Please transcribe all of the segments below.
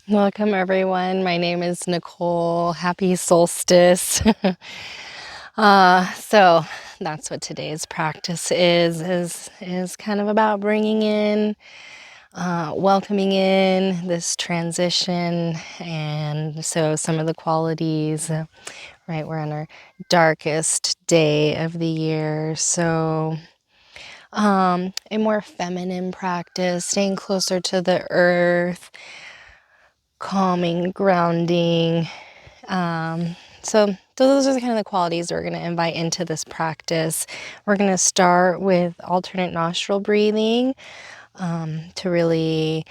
Welcome everyone. My name is Nicole. Happy Solstice. So that's what today's practice is kind of about bringing in, welcoming in this transition, and so some of the qualities. Right, we're on our darkest day of the year, so a more feminine practice, staying closer to the earth, calming, grounding. So those are the kind of the qualities we're going to invite into this practice. We're going to start with alternate nostril breathing to really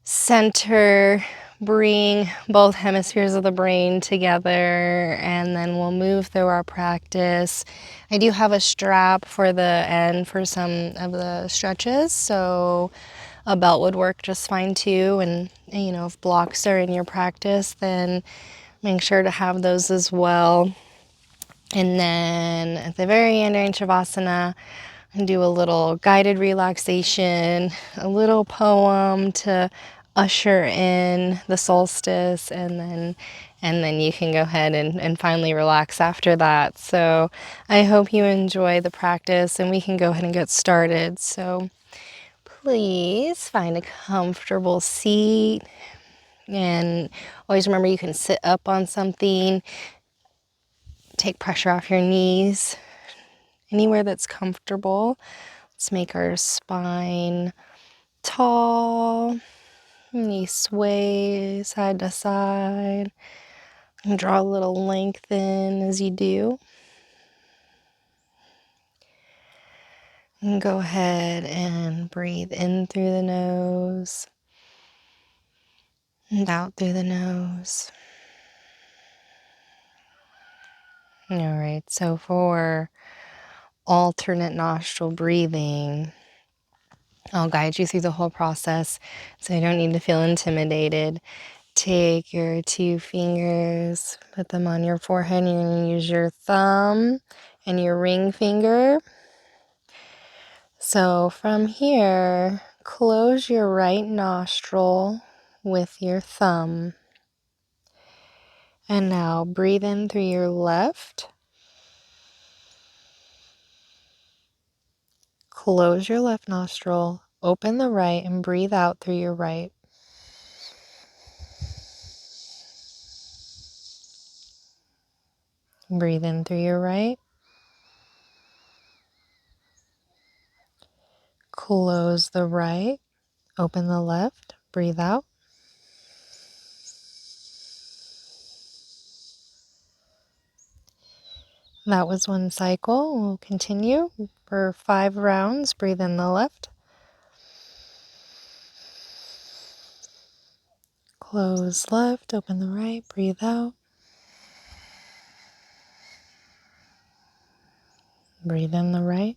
center, bring both hemispheres of the brain together, and then we'll move through our practice. I do have a strap for the end for some of the stretches, so a belt would work just fine too. And you know, if blocks are in your practice, then make sure to have those as well. And then at the very end during Shavasana, and do a little guided relaxation, a little poem to usher in the solstice, and then you can go ahead and finally relax after that. So I hope you enjoy the practice and we can go ahead and get started. So please find a comfortable seat, and always remember you can sit up on something, take pressure off your knees, anywhere that's comfortable. Let's make our spine tall, knee sway side to side, and draw a little length in as you do. And go ahead and breathe in through the nose and out through the nose. All right, so for alternate nostril breathing, I'll guide you through the whole process so you don't need to feel intimidated. Take your 2 fingers, put them on your forehead. You're going to use your thumb and your ring finger. So from here, close your right nostril with your thumb. And now breathe in through your left. Close your left nostril, open the right, and breathe out through your right. Breathe in through your right. Close the right, open the left, breathe out. That was one cycle. We'll continue for 5 rounds. Breathe in the left. Close left, open the right, breathe out. Breathe in the right.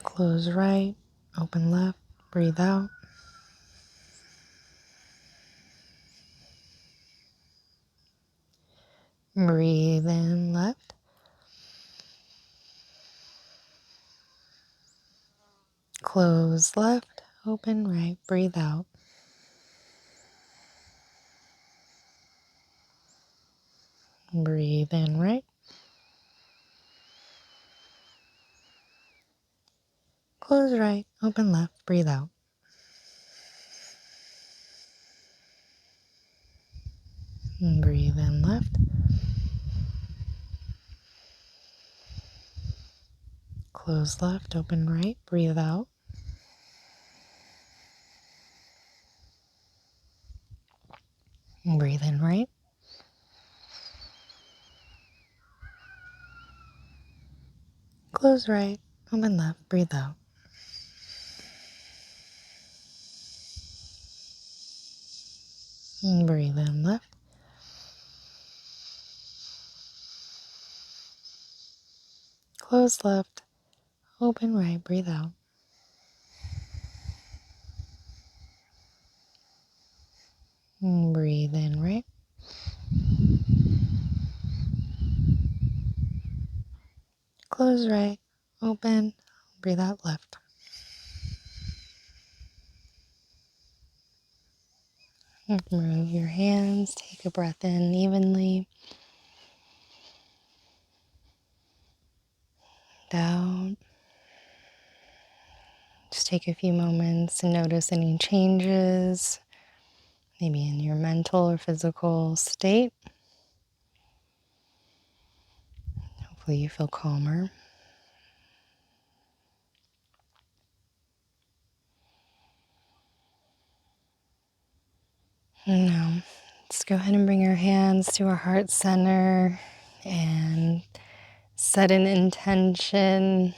Close right, open left, breathe out. Breathe in left. Close left, open right, breathe out. Breathe in right. Close right, open left, breathe out. Breathe in left. Close left, open right, breathe out. Breathe in right. Close right, open left, breathe out. Breathe in left. Close left, open right, breathe out. Breathe in right. Close right, open, breathe out left. Move your hands, take a breath in evenly. Out. Just take a few moments to notice any changes, maybe in your mental or physical state. Hopefully you feel calmer. Now, let's go ahead and bring our hands to our heart center and set an intention.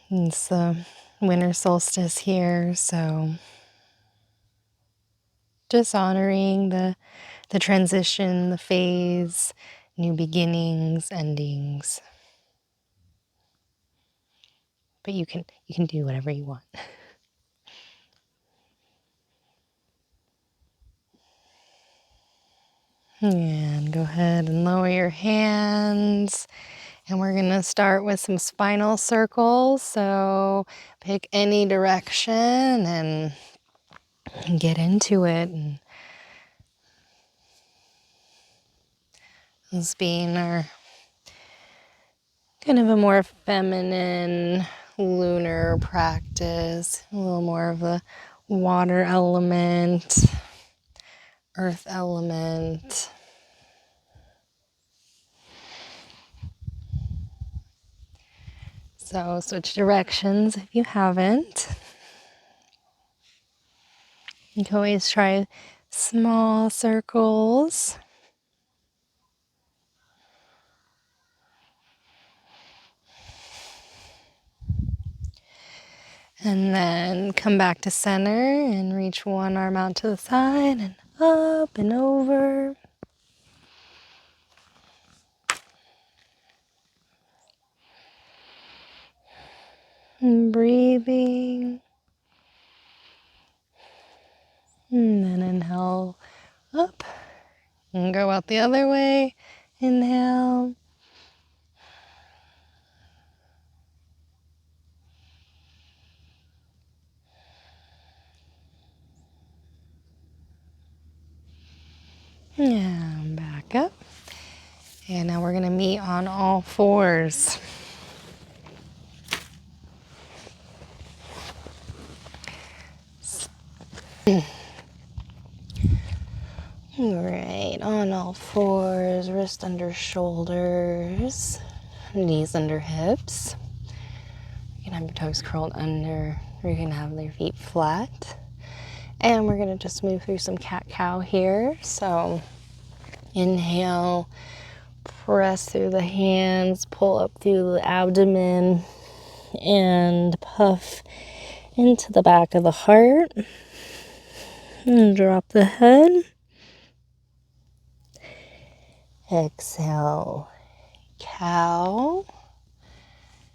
It's the winter solstice here, so just honoring the transition, the phase, new beginnings, endings. But you can do whatever you want. And go ahead and lower your hands. And we're going to start with some spinal circles. So pick any direction and get into it. And this being our kind of a more feminine lunar practice, a little more of the water element, earth element. So switch directions if you haven't. You can always try small circles. And then come back to center and reach one arm out to the side and up and over. And breathing. And then inhale up and go out the other way. Inhale. And back up. And now we're going to meet on all fours. All right, on all fours, wrist under shoulders, knees under hips. You can have your toes curled under, or you can have your feet flat. And we're going to just move through some cat-cow here. So inhale, press through the hands, pull up through the abdomen, and puff into the back of the heart. And drop the head. Exhale, cow.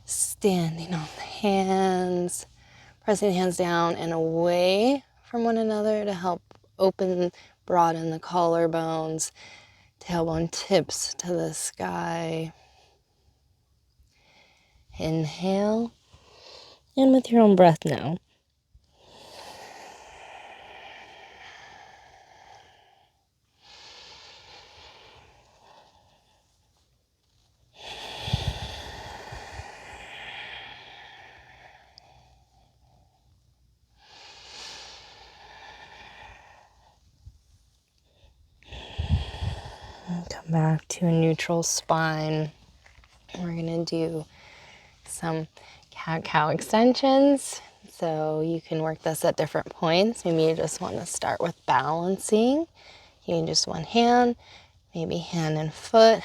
Standing on the hands, pressing the hands down and away from one another to help broaden the collarbones, tailbone tips to the sky. Inhale, and with your own breath now. Come back to a neutral spine. We're going to do some cat-cow extensions. So you can work this at different points. Maybe you just want to start with balancing. You can just one hand, maybe hand and foot.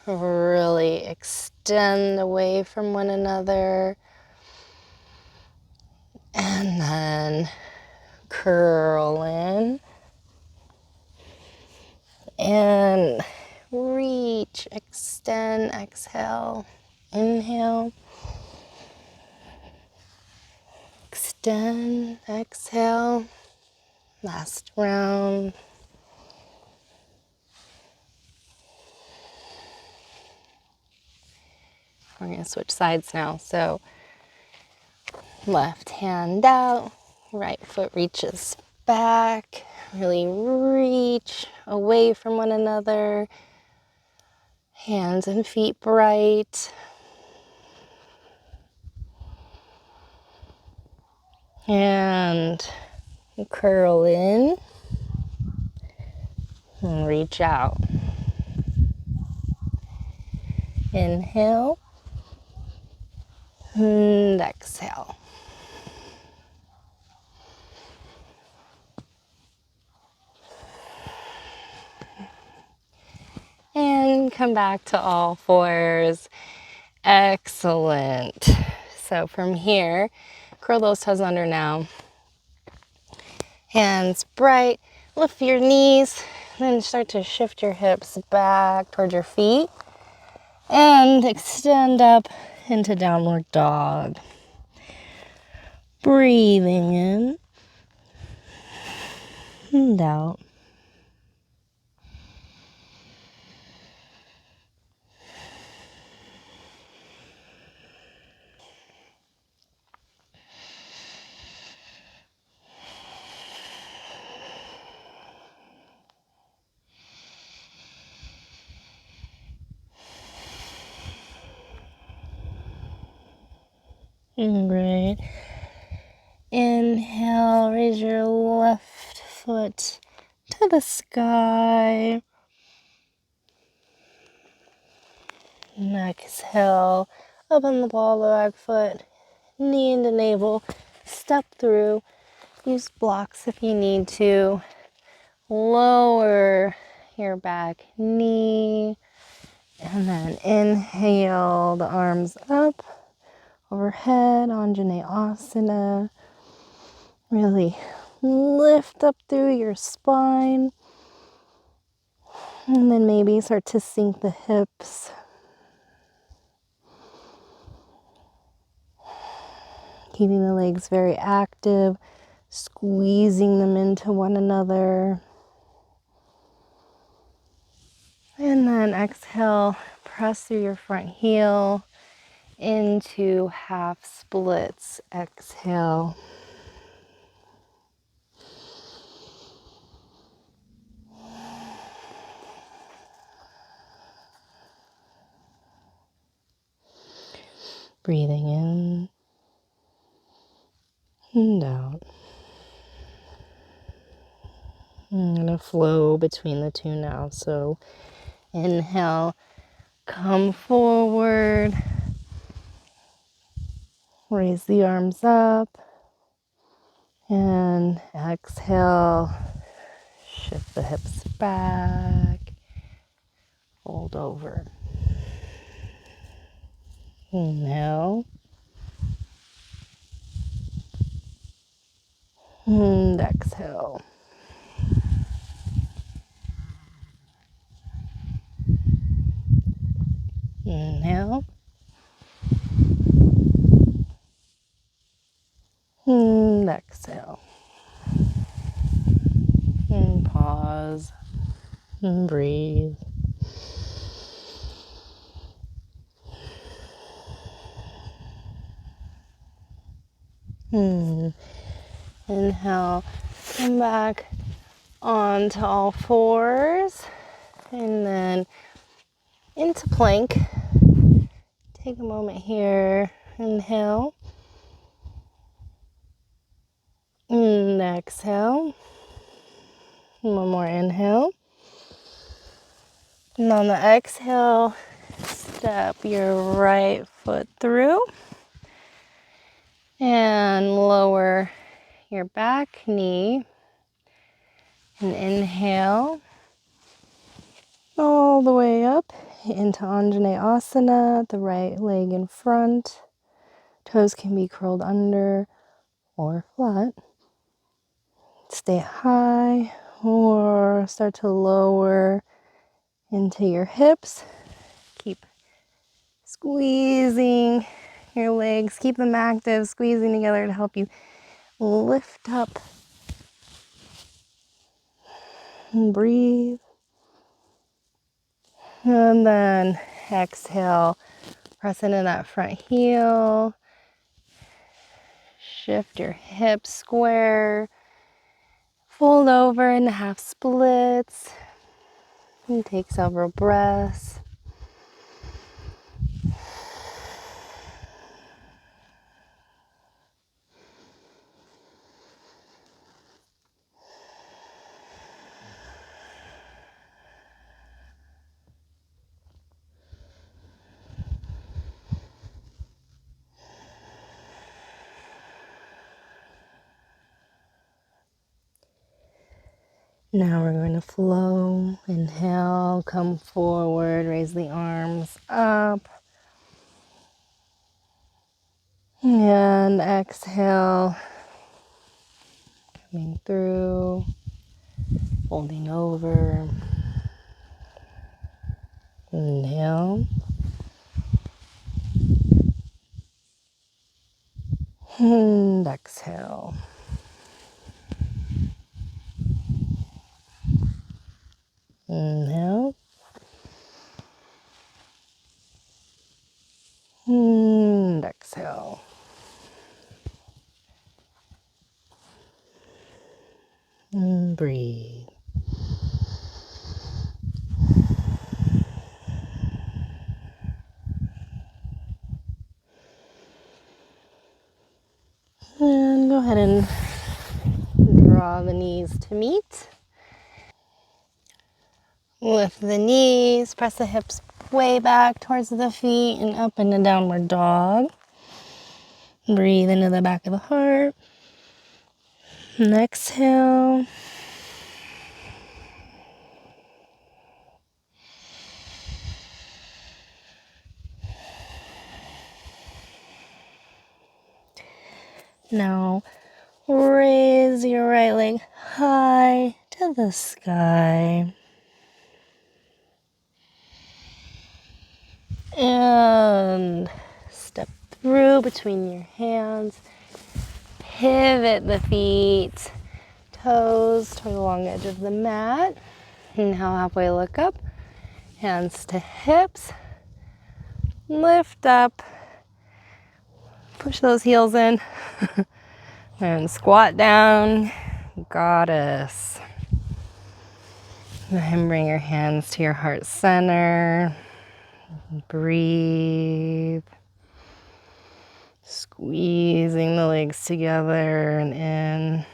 Really extend away from one another. And then curl in. And reach, extend, exhale, inhale, extend, exhale, last round. We're going to switch sides now. So left hand out, Right foot reaches back. Really reach away from one another. Hands and feet bright. And curl in and reach out. Inhale and exhale. And come back to all fours. Excellent. So from here, curl those toes under now. Hands bright. Lift your knees. Then start to shift your hips back towards your feet. And extend up into downward dog. Breathing in and out. Great. Inhale, raise your left foot to the sky. And exhale, open the ball of the back foot, knee into navel, step through. Use blocks if you need to. Lower your back knee. And then inhale the arms up, overhead, Anjaneyasana. Really lift up through your spine. And then maybe start to sink the hips. Keeping the legs very active, squeezing them into one another. And then exhale, press through your front heel into half splits. Exhale. Breathing in and out. I'm going to flow between the two now. So inhale, come forward. Raise the arms up. And exhale, shift the hips back. Fold over. Inhale. And exhale. Inhale. And exhale. And pause. And breathe. Inhale. Come back onto all fours. And then into plank. Take a moment here. Inhale. And exhale. One more inhale. And on the exhale, step your right foot through. And lower your back knee. And inhale. All the way up into Anjaneyasana, the right leg in front. Toes can be curled under or flat. Stay high or start to lower into your hips. Keep squeezing your legs. Keep them active, squeezing together to help you lift up and breathe. And then exhale, press into that front heel. Shift your hips square. Fold over into half splits. And take several breaths. Now we're going to flow. Inhale, come forward, raise the arms up. And exhale, coming through, folding over. Inhale. And exhale. Inhale. And exhale. And breathe. And go ahead and draw the knees to meet. Lift the knees, press the hips way back towards the feet and up into downward dog. Breathe into the back of the heart. And exhale. Now raise your right leg high to the sky. And step through between your hands. Pivot the feet, toes toward the long edge of the mat. Inhale, halfway look up. Hands to hips. Lift up. Push those heels in. And squat down. Goddess. And bring your hands to your heart center. Breathe. Squeezing the legs together and in.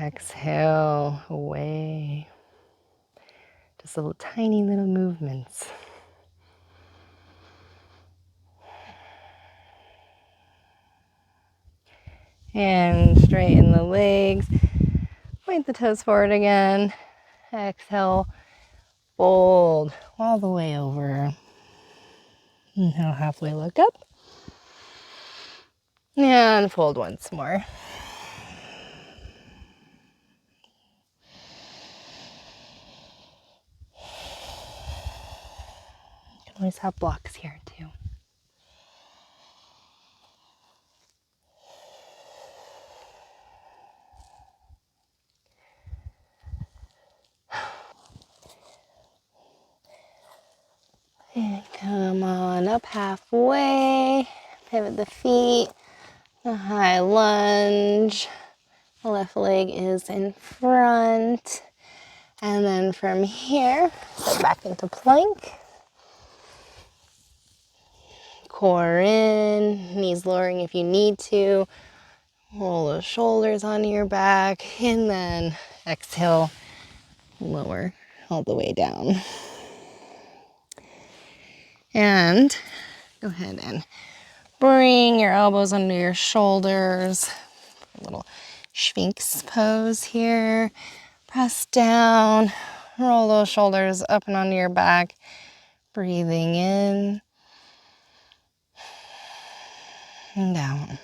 Exhale away. Just little tiny little movements. And straighten the legs. Point the toes forward again. Exhale, fold all the way over. Inhale, halfway look up. And fold once more. You can always have blocks here too. And come on up halfway. Pivot the feet. A high lunge. The left leg is in front. And then from here, step back into plank. Core in, knees lowering if you need to. Roll the shoulders onto your back. And then exhale, lower all the way down. And go ahead and bring your elbows under your shoulders. A little Sphinx pose here. Press down, roll those shoulders up and onto your back. Breathing in and down.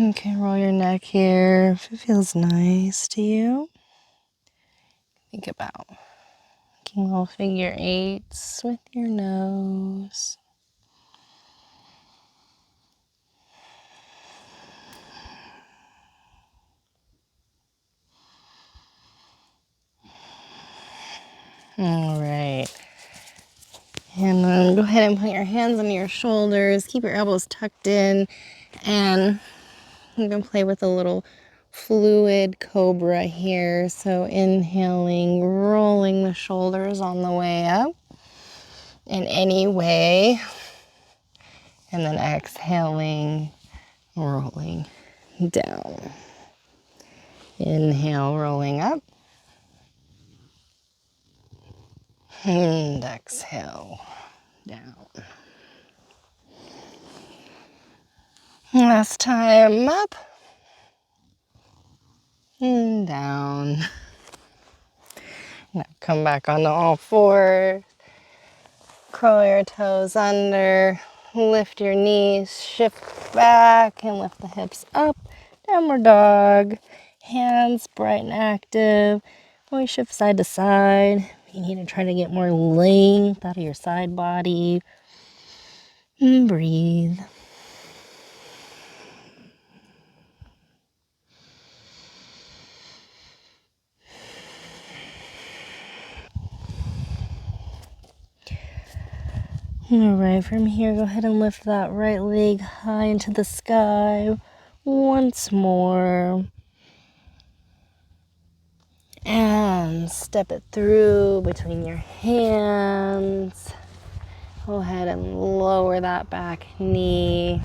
Okay, roll your neck here if it feels nice to you. Think about making little figure eights with your nose. All right. And then go ahead and put your hands on your shoulders. Keep your elbows tucked in. And you can play with a little fluid cobra here. So inhaling, rolling the shoulders on the way up in any way. And then exhaling, rolling down. Inhale, rolling up. And exhale, down. Last time, up and down. Now come back onto all fours. Curl your toes under. Lift your knees, shift back and lift the hips up. Downward dog. Hands bright and active. Always shift side to side. You need to try to get more length out of your side body. And breathe. All right, from here, go ahead and lift that right leg high into the sky once more. And step it through between your hands. Go ahead and lower that back knee.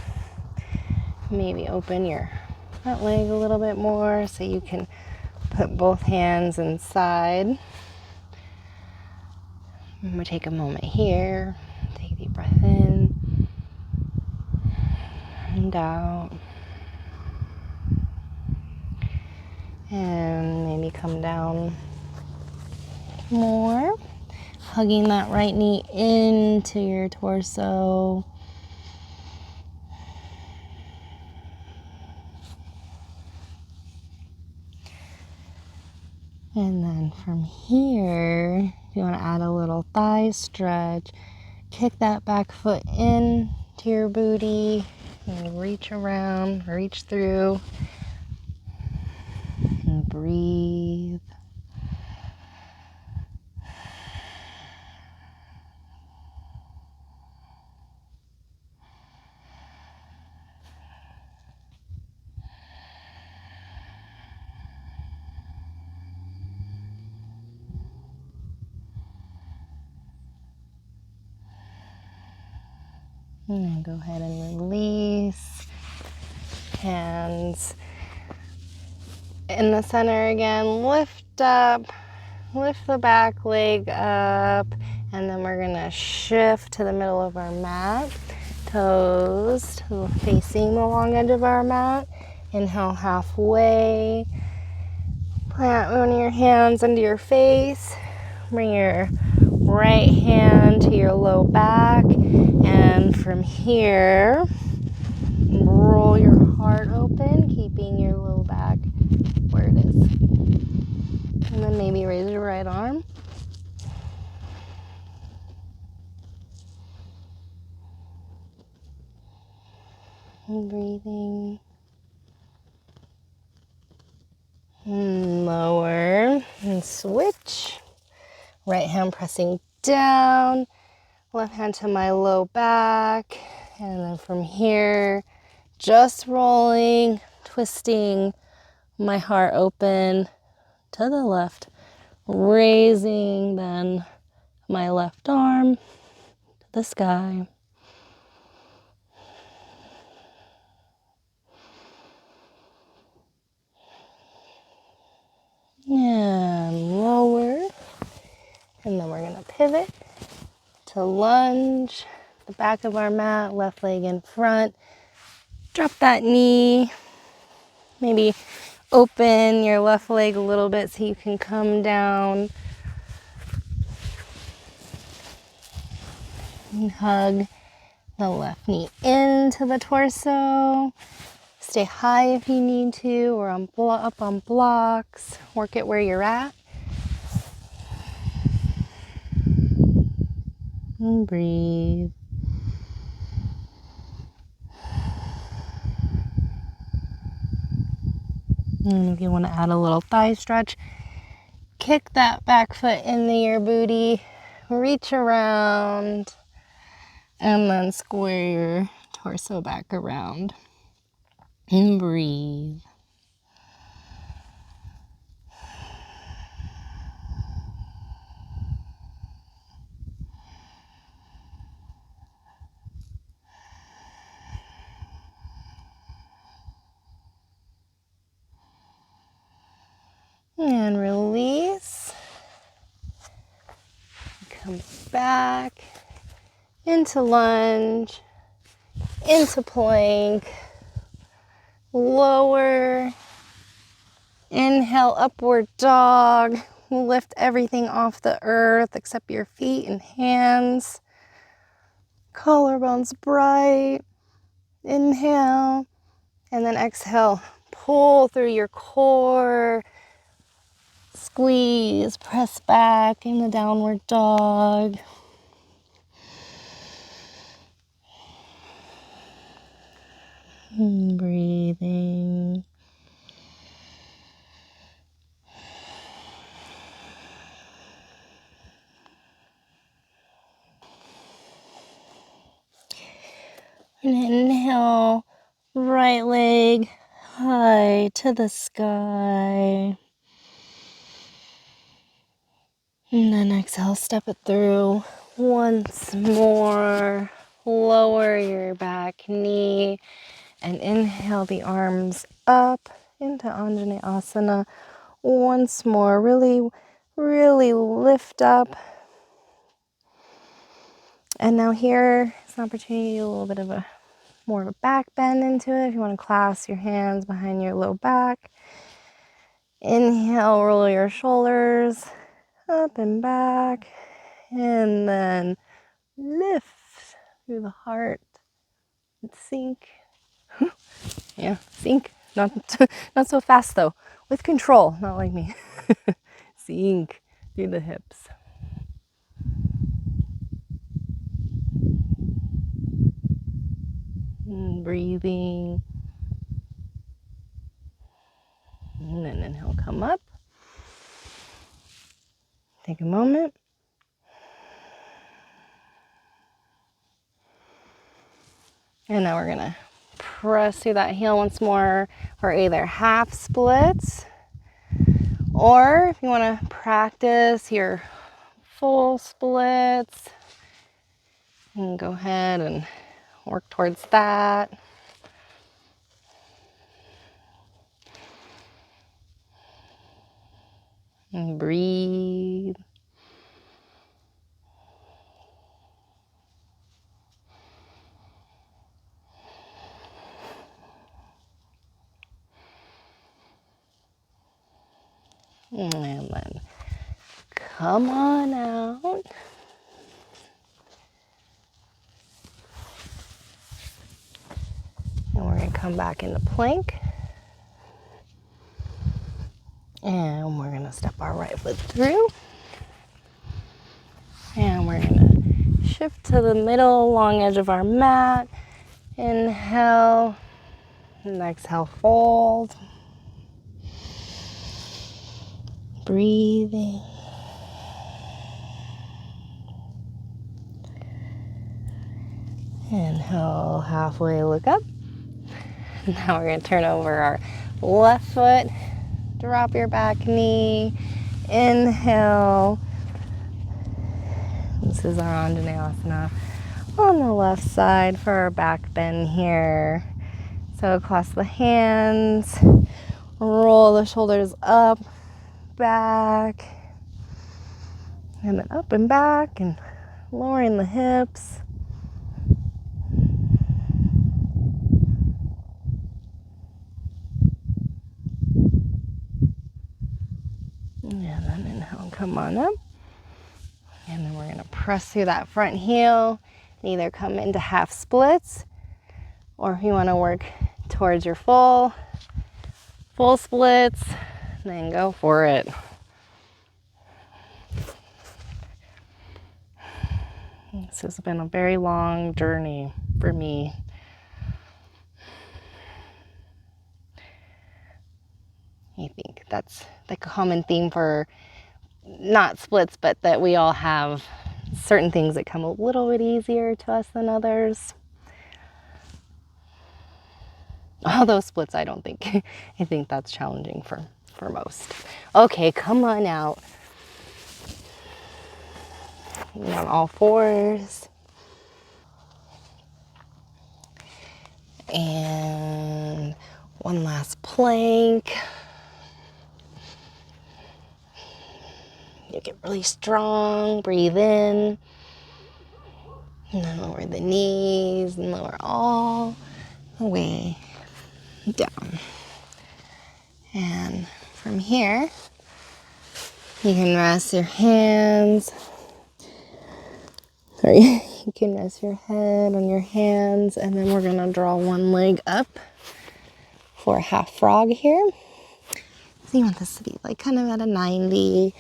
Maybe open your front leg a little bit more so you can put both hands inside. I'm going to take a moment here. Take a deep breath in and out. And maybe come down more. Hugging that right knee into your torso. And then from here, if you want to add a little thigh stretch, kick that back foot in to your booty and reach around, reach through, and breathe. And then go ahead and release. Hands in the center again. Lift up. Lift the back leg up. And then we're going to shift to the middle of our mat. Toes facing the long edge of our mat. Inhale halfway. Plant one of your hands under your face. Bring your right hand to your low back. And from here, roll your heart open, keeping your low back where it is. And then maybe raise your right arm. And breathing. And lower and switch. Right hand pressing down. Left hand to my low back. And then from here, just rolling, twisting my heart open to the left. Raising then my left arm to the sky. And lower. And then we're going to pivot to lunge. The back of our mat, left leg in front. Drop that knee. Maybe open your left leg a little bit so you can come down. And hug the left knee into the torso. Stay high if you need to, or up on blocks. Work it where you're at. And breathe. And if you want to add a little thigh stretch, kick that back foot into your booty, reach around, and then square your torso back around. And breathe. And release. Come back into lunge, into plank, lower, inhale, upward dog, lift everything off the earth except your feet and hands, collarbones bright, inhale, and then exhale, pull through your core, squeeze, press back in the downward dog. Breathing. And inhale, right leg high to the sky. And then exhale, step it through once more. Lower your back knee and inhale the arms up into Anjaneyasana once more. Really, really lift up. And now here is an opportunity to do a little bit of more of a back bend into it. If you want to clasp your hands behind your low back. Inhale, roll your shoulders up and back. And then lift through the heart and sink. Yeah, sink. Not so fast though. With control, not like me. Sink through the hips. And breathing. And then inhale, come up. Take a moment. And now we're gonna press through that heel once more for either half splits, or if you want to practice your full splits, you can go ahead and work towards that. And breathe. And then come on out. And we're going to come back into plank. And we're going to step our right foot through. And we're going to shift to the middle, long edge of our mat. Inhale. And exhale, fold. Breathing. Inhale, halfway, look up. Now we're going to turn over our left foot. Drop your back knee. Inhale. This is our Anjaneyasana on the left side for our back bend here. So clasp the hands, roll the shoulders up, back, and then up and back, and lowering the hips. And then inhale, come on up. And then we're going to press through that front heel and either come into half splits, or if you want to work towards your full splits, then go for it. This has been a very long journey for me. I think that's the common theme for not splits, but that we all have certain things that come a little bit easier to us than others. Although splits, I don't think, I think that's challenging for most. Okay, come on out. On all fours. And one last plank. You get really strong, breathe in. And then lower the knees and lower all the way down. And from here, you can rest your hands, or you can rest your head on your hands, and then we're gonna draw one leg up for a half frog here. So you want this to be like kind of at a 90,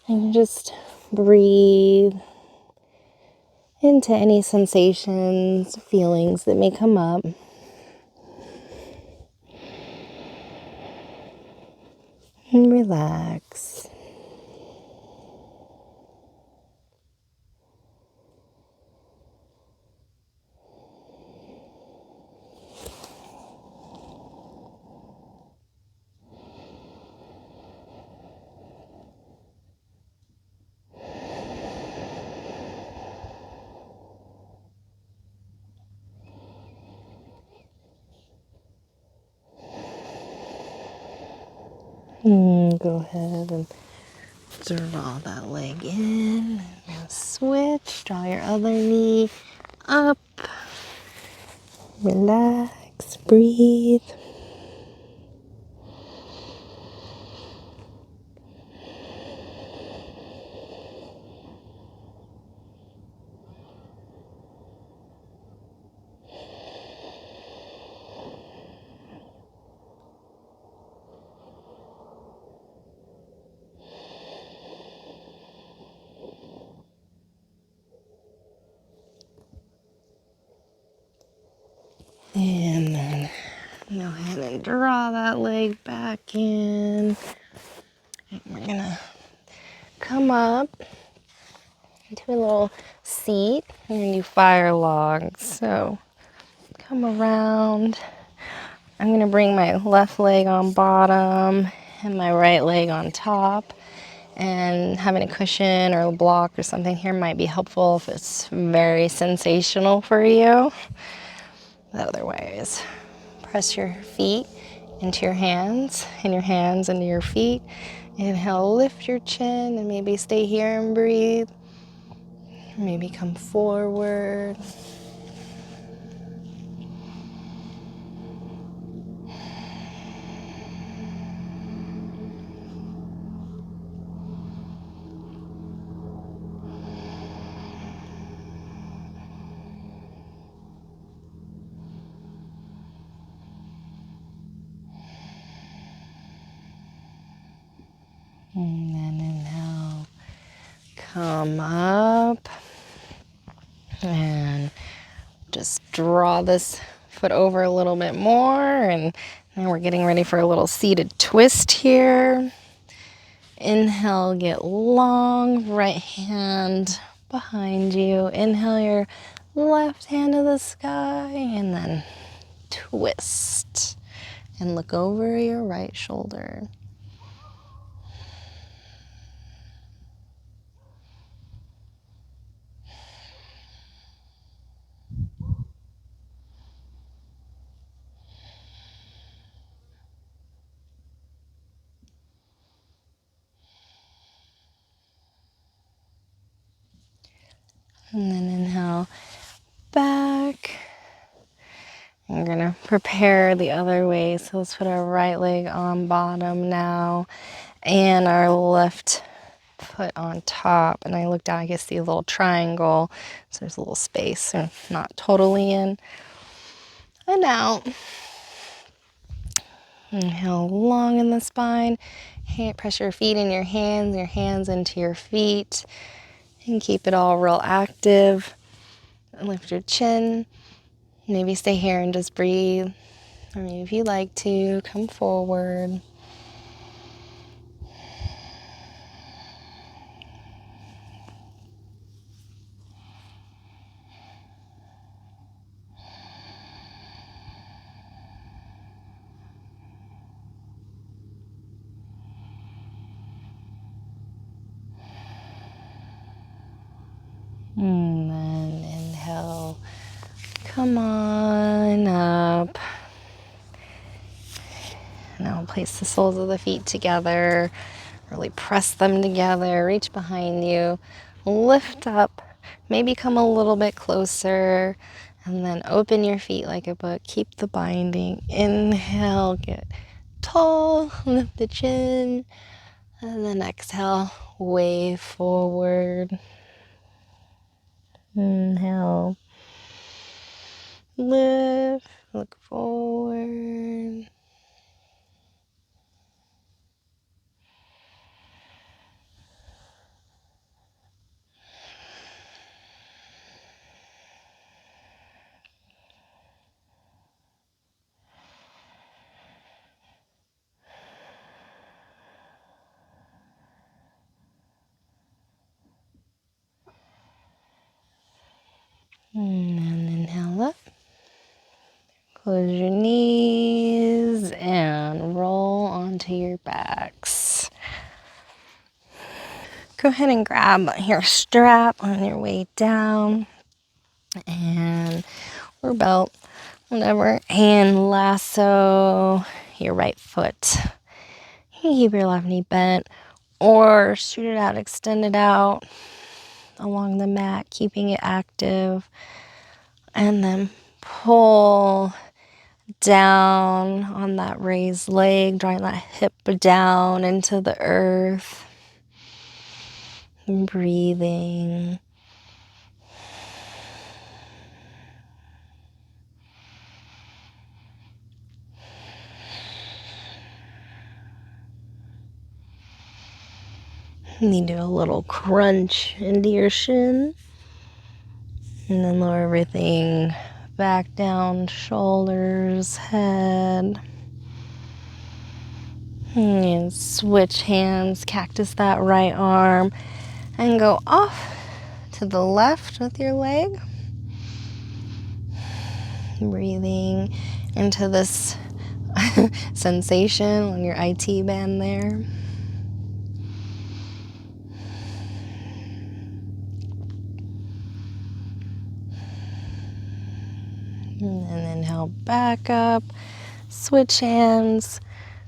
and just breathe into any sensations, feelings that may come up. And relax. Go ahead and draw that leg in. Now switch. Draw your other knee up. Relax. Breathe. And then go ahead and draw that leg back in. And we're gonna come up into a little seat. We're gonna do fire logs. So come around. I'm gonna bring my left leg on bottom and my right leg on top. And having a cushion or a block or something here might be helpful if it's very sensational for you. Otherwise, press your feet into your hands and your hands into your feet. Inhale, lift your chin and maybe stay here and breathe. Maybe come forward. And then inhale, come up. And just draw this foot over a little bit more. And then we're getting ready for a little seated twist here. Inhale, get long, right hand behind you. Inhale your left hand to the sky and then twist. And look over your right shoulder. And then inhale back. We're gonna prepare the other way. So let's put our right leg on bottom now and our left foot on top. And I look down, I can see a little triangle. So there's a little space, so not totally in and out. Inhale long in the spine. Press your feet in your hands into your feet. And keep it all real active. Lift your chin. Maybe stay here and just breathe. Or maybe if you like to, come forward. Now place the soles of the feet together, really press them together, reach behind you, lift up, maybe come a little bit closer, and then open your feet like a book. Keep the binding. Inhale, get tall, lift the chin, and then exhale, wave forward. Inhale, lift, look forward. And then inhale up. Close your knees and roll onto your backs. Go ahead and grab your strap on your way down and or belt, whatever, and lasso your right foot. You can keep your left knee bent or shoot it out, extend it out along the mat, keeping it active, and then pull down on that raised leg, drawing that hip down into the earth. Breathing. And you do a little crunch into your shin. And then lower everything back down, shoulders, head. And switch hands, cactus that right arm, and go off to the left with your leg. Breathing into this sensation on your IT band there. And then inhale back up, switch hands,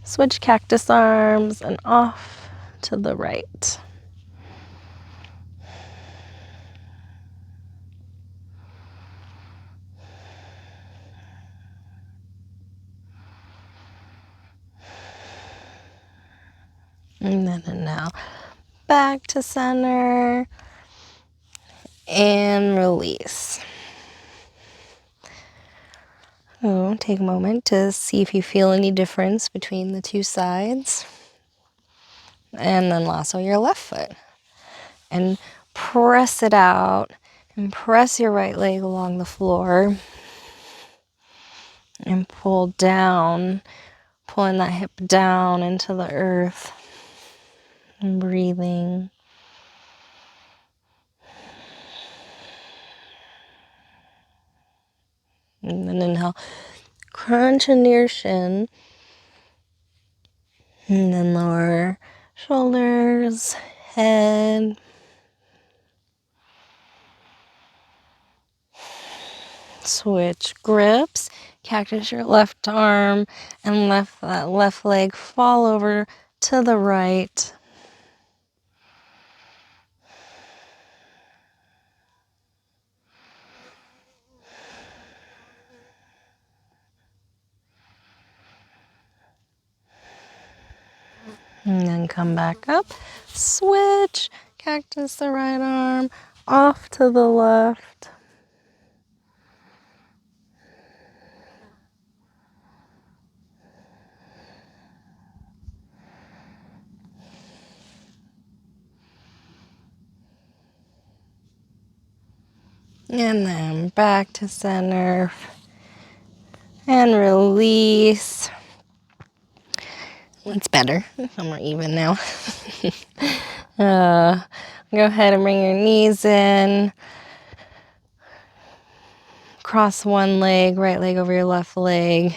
switch cactus arms, and off to the right. And then inhale back to center and release. So take a moment to see if you feel any difference between the two sides. And then lasso your left foot and press it out and press your right leg along the floor and pull down, pulling that hip down into the earth and breathing. And then inhale, crunch into your shin. And then lower shoulders, head. Switch grips. Cactus your left arm and let that left leg fall over to the right. And then come back up. Switch. Cactus the right arm off to the left. And then back to center. And release. It's better. I'm more even now. Go ahead and bring your knees in. Cross one leg, right leg over your left leg.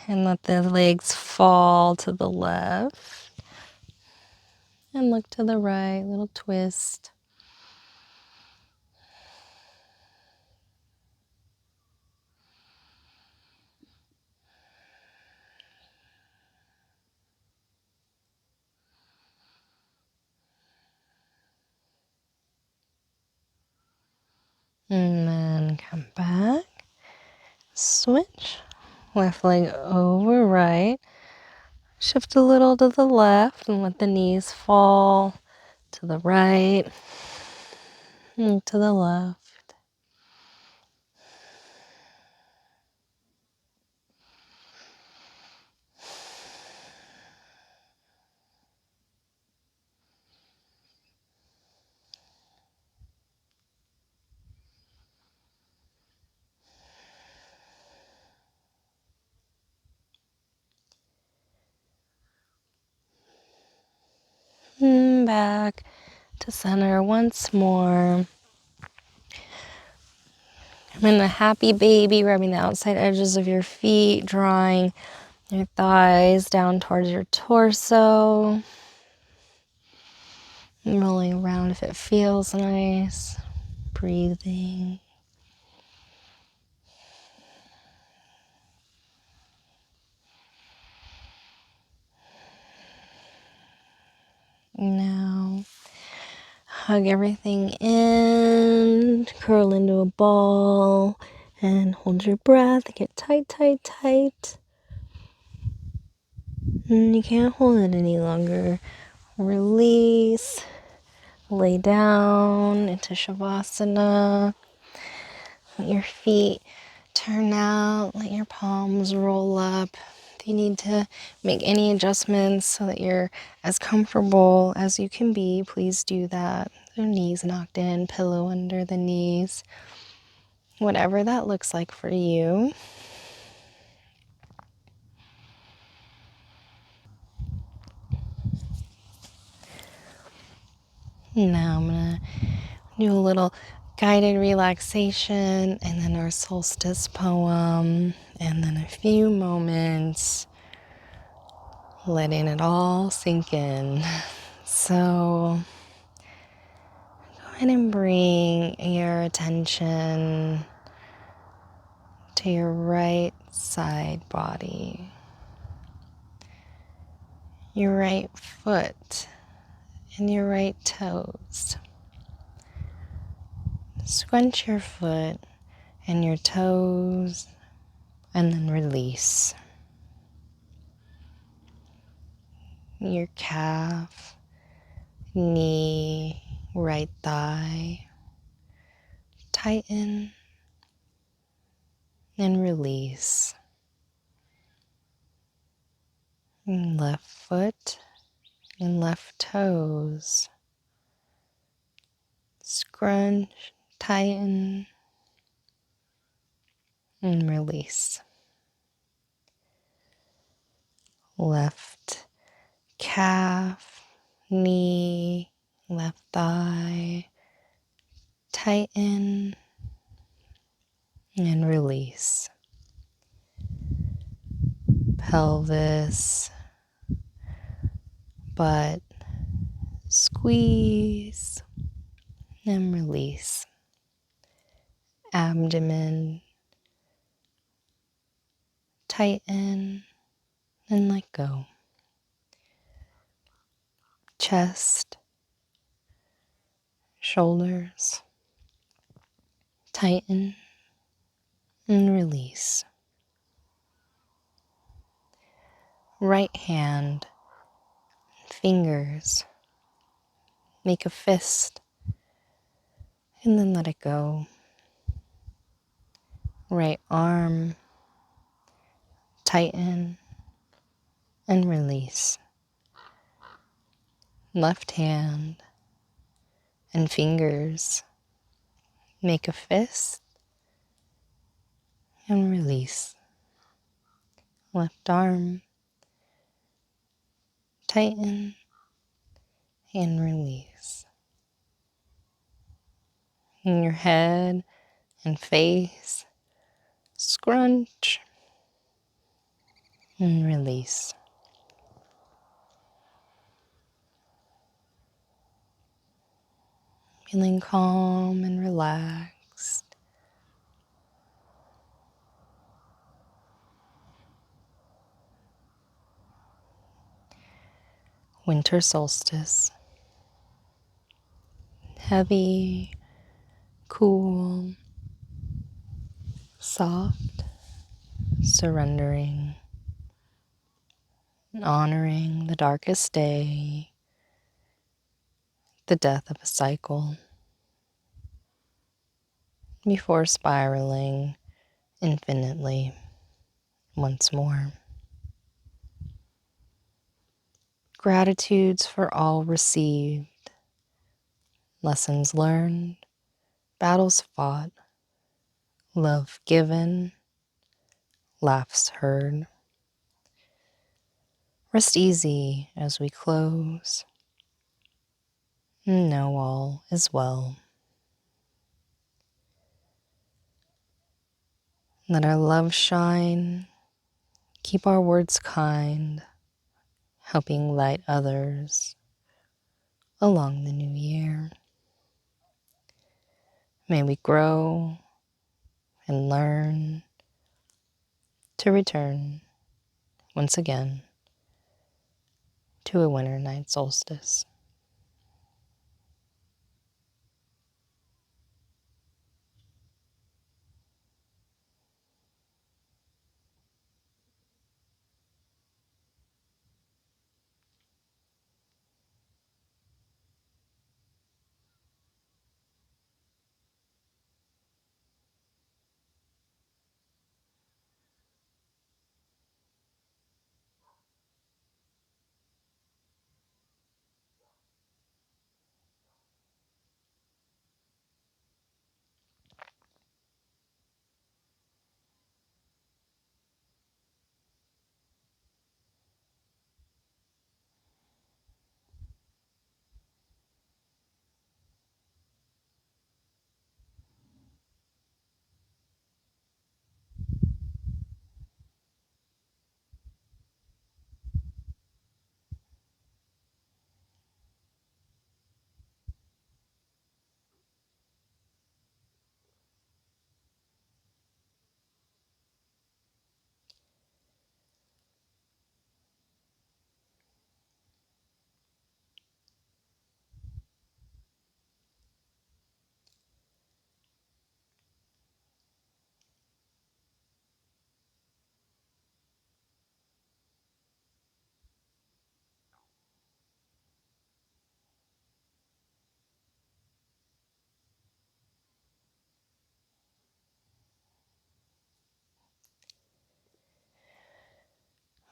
And let the legs fall to the left. And look to the right, little twist. And then come back. Switch. Left leg over right. Shift a little to the left and let the knees fall to the right and to the left. And back to center once more. I'm in a happy baby, rubbing the outside edges of your feet, drawing your thighs down towards your torso. And rolling around if it feels nice. Breathing. Now, hug everything in, curl into a ball, and hold your breath. Get tight, tight, tight. And you can't hold it any longer. Release. Lay down into savasana. Let your feet turn out. Let your palms roll up. If you need to make any adjustments so that you're as comfortable as you can be, please do that. So knees knocked in, pillow under the knees. Whatever that looks like for you. Now I'm going to do a little guided relaxation and then our solstice poem and then a few moments letting it all sink in. So go ahead and bring your attention to your right side body, your right foot and your right toes. Scrunch your foot and your toes and then release. Your calf, knee, right thigh. Tighten and release. And left foot and left toes. Scrunch, tighten, and release. Left calf, knee, left thigh. Tighten and release. Pelvis, butt, squeeze and release. Abdomen, tighten and let go. Chest, shoulders, tighten and release. Right hand, fingers, make a fist and then let it go. Right arm, tighten and release. Left hand and fingers, make a fist and release. Left arm, tighten and release. In your head and face, scrunch and release. Feeling calm and relaxed. Winter solstice. Heavy, cool, soft, surrendering, honoring the darkest day, the death of a cycle, before spiraling infinitely once more. Gratitudes for all received, lessons learned, battles fought, love given, laughs heard. Rest easy as we close. Know all is well. Let our love shine, keep our words kind, helping light others along the new year. May we grow and learn to return once again to a winter night solstice.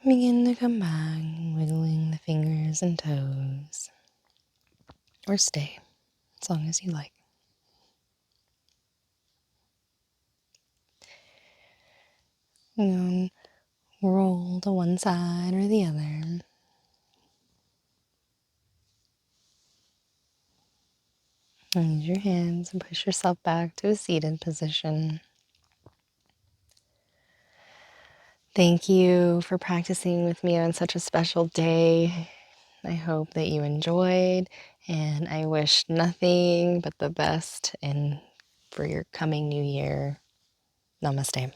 Begin to come back, wiggling the fingers and toes, or stay as long as you like. And roll to one side or the other. Use your hands and push yourself back to a seated position. Thank you for practicing with me on such a special day. I hope that you enjoyed, and I wish nothing but the best and for your coming new year. Namaste.